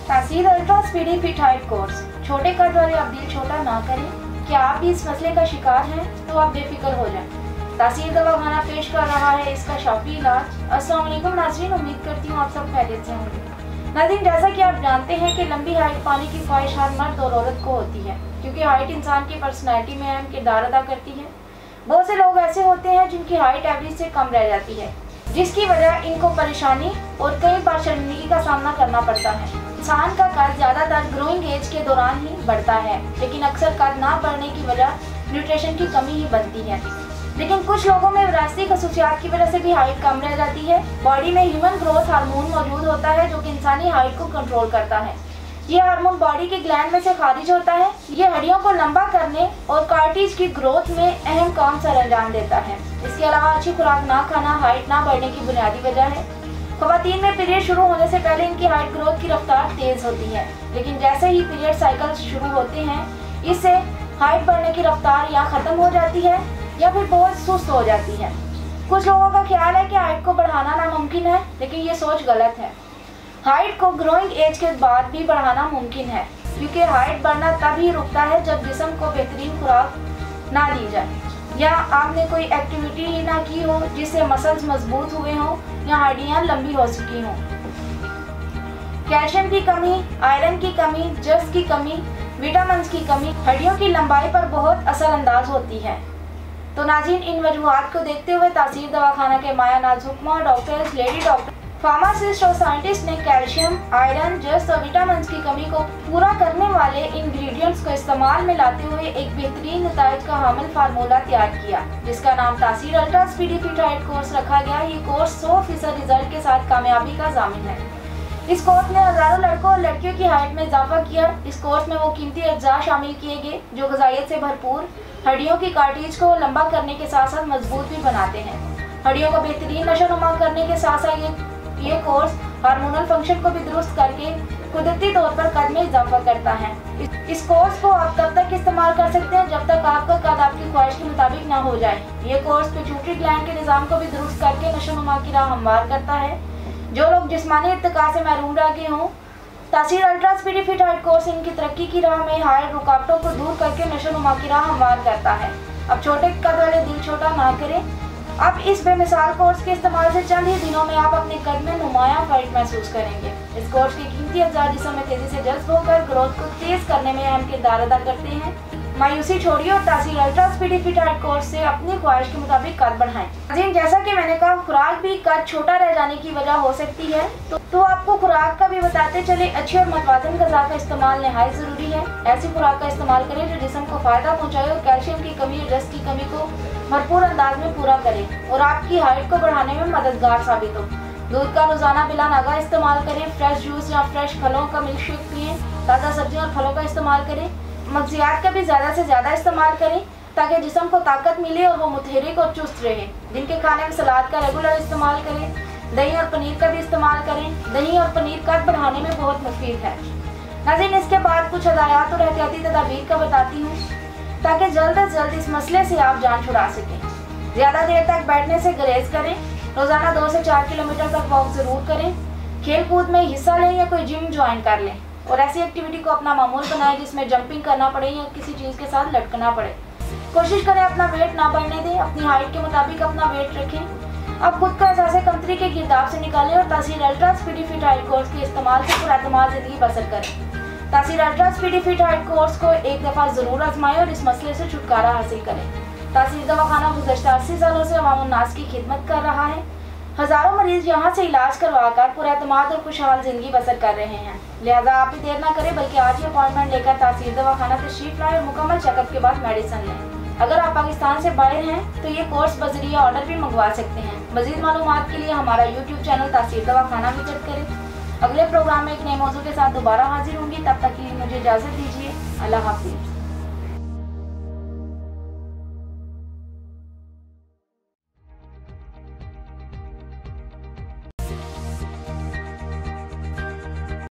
तासीर ultra speedy feet height course. छोटे कद वाले आप दिल छोटा ना करें। क्या आप भी इस मसले का शिकार हैं तो आप बेफिक्र हो जाएं। तासीर दवाखाना पेश कर रहा है इसका शफी इलाज। अस्सलाम वालेकुम नाज़रीन, उम्मीद करती हूँ आप सब खैरियत से होंगे। नाज़रीन, जैसा कि आप जानते हैं कि लंबी हाइट पाने की ख्वाहिश हर मर्द और औरत को होती है, क्योंकि हाइट इंसान की पर्सनैलिटी में अहम किरदार अदा करती है। बहुत से लोग ऐसे होते हैं जिनकी हाइट एवरेज से कम रह जाती है, जिसकी वजह इनको परेशानी और कई बार शर्मिंदगी का सामना करना पड़ता है। इंसान का कद ज्यादातर ग्रोइंग एज के दौरान ही बढ़ता है, लेकिन अक्सर कद ना बढ़ने की वजह न्यूट्रिशन की कमी ही बनती है। लेकिन कुछ लोगों में विरासती खसूसियात की वजह से भी हाइट कम रह जाती है। बॉडी में ह्यूमन ग्रोथ हार्मोन मौजूद होता है जो कि इंसानी हाइट को कंट्रोल करता है। ये हार्मोन बॉडी के ग्लैंड में से खारिज होता है। ये हड्डियों को लंबा करने और कार्टिलेज की ग्रोथ में अहम काम सर अंजाम देता है। इसके अलावा अच्छी खुराक ना खाना हाइट ना बढ़ने की बुनियादी वजह है। ख़वातीन में पीरियड शुरू होने से पहले इनकी हाइट ग्रोथ की रफ्तार तेज होती है, लेकिन जैसे ही पीरियड साइकिल शुरू होते हैं इससे हाइट बढ़ने की रफ्तार या ख़त्म हो जाती है या फिर बहुत सुस्त हो जाती है। कुछ लोगों का ख्याल है कि हाइट को बढ़ाना नामुमकिन है, लेकिन ये सोच गलत है। हाइट को ग्रोइंग एज के बाद भी बढ़ाना मुमकिन है, क्योंकि हाइट बढ़ना तभी रुकता है जब जिस्म को बेहतरीन खुराक ना दी जाए, या आपने कोई एक्टिविटी ही ना की हो जिससे मसल्स मजबूत हुए हों या हड्डियां लंबी हो चुकी हों। कैल्शियम की कमी, आयरन की कमी, जस्त की कमी, विटामिन की कमी हड्डियों की लंबाई पर बहुत असरअंदाज होती है। तो नाज़रीन, इन वजूहात को देखते हुए तासीर दवाखाना के माया नाज हुक्मा डॉक्टर्स, लेडी डॉक्टर, फार्मासिस्ट और साइंटिस्ट ने कैल्शियम, आयरन, जस्त और विटामिन की कमी को पूरा करने वाले इंग्रेडिएंट्स को इस्तेमाल में लाते हुए एक बेहतरीन नताइज का हामिल फार्मूला तैयार किया, जिसका नाम तासीर ultra speedy feet height course रखा गया। ये कोर्स 100% रिजल्ट के साथ कामयाबी का जामिन है। इस कोर्स ने हजारों लड़कों और लड़कियों की हाइट में इजाफा किया। इस कोर्स में वो कीमती अज्जा शामिल किए गए जो ग़िज़ाइयत से भरपूर हड्डियों की कार्टिलेज को लंबा करने के साथ साथ मजबूत भी बनाते हैं। हड्डियों को बेहतरीन नशोनुमा करने के साथ साथ ये कोर्स हार्मोनल फंक्शन को भी दुरुस्त करके कुदरती तौर पर कद में इजाफा करता है। इस कोर्स को आप तब तक इस्तेमाल कर सकते हैं जब तक आपका कद आपकी ख्वाहिश के मुताबिक ना हो जाए। ये कोर्स पिट्यूटरी ग्लैंड के निज़ाम को भी दुरुस्त करके नशोनुमा की राह हमवार करता है। जो लोग जिस्मानी इर्तिका से महरूम रह गए हों, तासीर ultra speedy feet height course इनकी तरक्की की राह में हाइट रुकावटों को दूर करके नशोनुमा की राह हमवार करता है। अब छोटे कद वाले दिल छोटा ना करें। अब इस बेमिसाल कोर्स के इस्तेमाल से चंद ही दिनों में आप अपने कद में नुमायां फर्क महसूस करेंगे। इस कोर्स के कीमती अज्जा जिस्म में तेजी से जज्ब होकर ग्रोथ को तेज करने में अहम किरदार अदा करते हैं। मायूसी छोड़िए और तासीर ultra speedy feet height course से अपनी ख्वाहिश के मुताबिक कद बढ़ाएं। जैसा कि मैंने कहा, खुराक भी कद छोटा रह जाने की वजह हो सकती है, तो आपको खुराक का भी बताते चले। अच्छी और मतवाजन ग़िज़ा का इस्तेमाल नहायत ज़रूरी है। ऐसी खुराक का इस्तेमाल करें जो जिस्म को फ़ायदा पहुँचाए और कैल्शियम की कमी और जस्त की कमी को भरपूर अंदाज में पूरा करे और आपकी हाइट को बढ़ाने में मददगार साबित हो। दूध का रोज़ाना बिला नागा इस्तेमाल करें। फ्रेश जूस या फ्रेश फलों का मिल्क शेक पिएँ। ताज़ा सब्जियों और फलों का इस्तेमाल करें। मग़ज़ियात का भी ज़्यादा से ज़्यादा इस्तेमाल करें ताकि जिस्म को ताकत मिले और वो मुतहरिक और चुस्त रहे। दिन के खाने में सलाद का रेगुलर इस्तेमाल करें। दही और पनीर का भी इस्तेमाल करें। दही और पनीर कद बढ़ाने में बहुत मुफीद है। नाज़रीन, इसके बाद कुछ हदायत और एहतियाती तदाबीर का बताती हूँ ताकि जल्द अज जल्द इस मसले से आप जान छुड़ा सकें। ज़्यादा देर तक बैठने से गुरेज करें। रोज़ाना 2 से 4 किलोमीटर तक वॉक ज़रूर करें। खेल कूद में हिस्सा लें या कोई जिम ज्वाइन कर लें और ऐसी एक्टिविटी को अपना मामूल बनाएं जिसमें जंपिंग करना पड़े या किसी चीज़ के साथ लटकना पड़े। कोशिश करें अपना वेट ना बढ़ने दें। अपनी हाइट के मुताबिक अपना वेट रखें। अब खुद का एहसास कमतरी के गिरदाव से निकालें और तासीर ultra speedy feet height course के इस्तेमाल से पुरअतमाद ज़िंदगी बसर करें। तासीर ultra speedy feet height course को एक दफ़ा ज़रूर आजमाएं और इस मसले से छुटकारा हासिल करें। तासीर दवाखाना गुज़श्ता 80 सालों से अवाम उन्नास की खिदमत कर रहा है। हज़ारों मरीज यहाँ से इलाज करवाकर पुरअतमाद और खुशहाल ज़िंदगी बसर कर रहे हैं। लिहाजा आप भी देर ना करें, बल्कि आज ही अपॉइंटमेंट लेकर तासीर दवाखाना तशरीफ लाएं और मुकम्मल चेकअप के बाद मेडिसिन लें। अगर आप पाकिस्तान से बाहर हैं तो ये कोर्स बजरिया ऑर्डर भी मंगवा सकते हैं। मज़ीद मालूमात के लिए हमारा YouTube चैनल तासीर दवाखाना विजिट करें। अगले प्रोग्राम में एक नए मौजू के साथ दोबारा हाजिर होंगी। तब तक के लिए मुझे इजाज़त दीजिए। अल्लाह हाफिज़।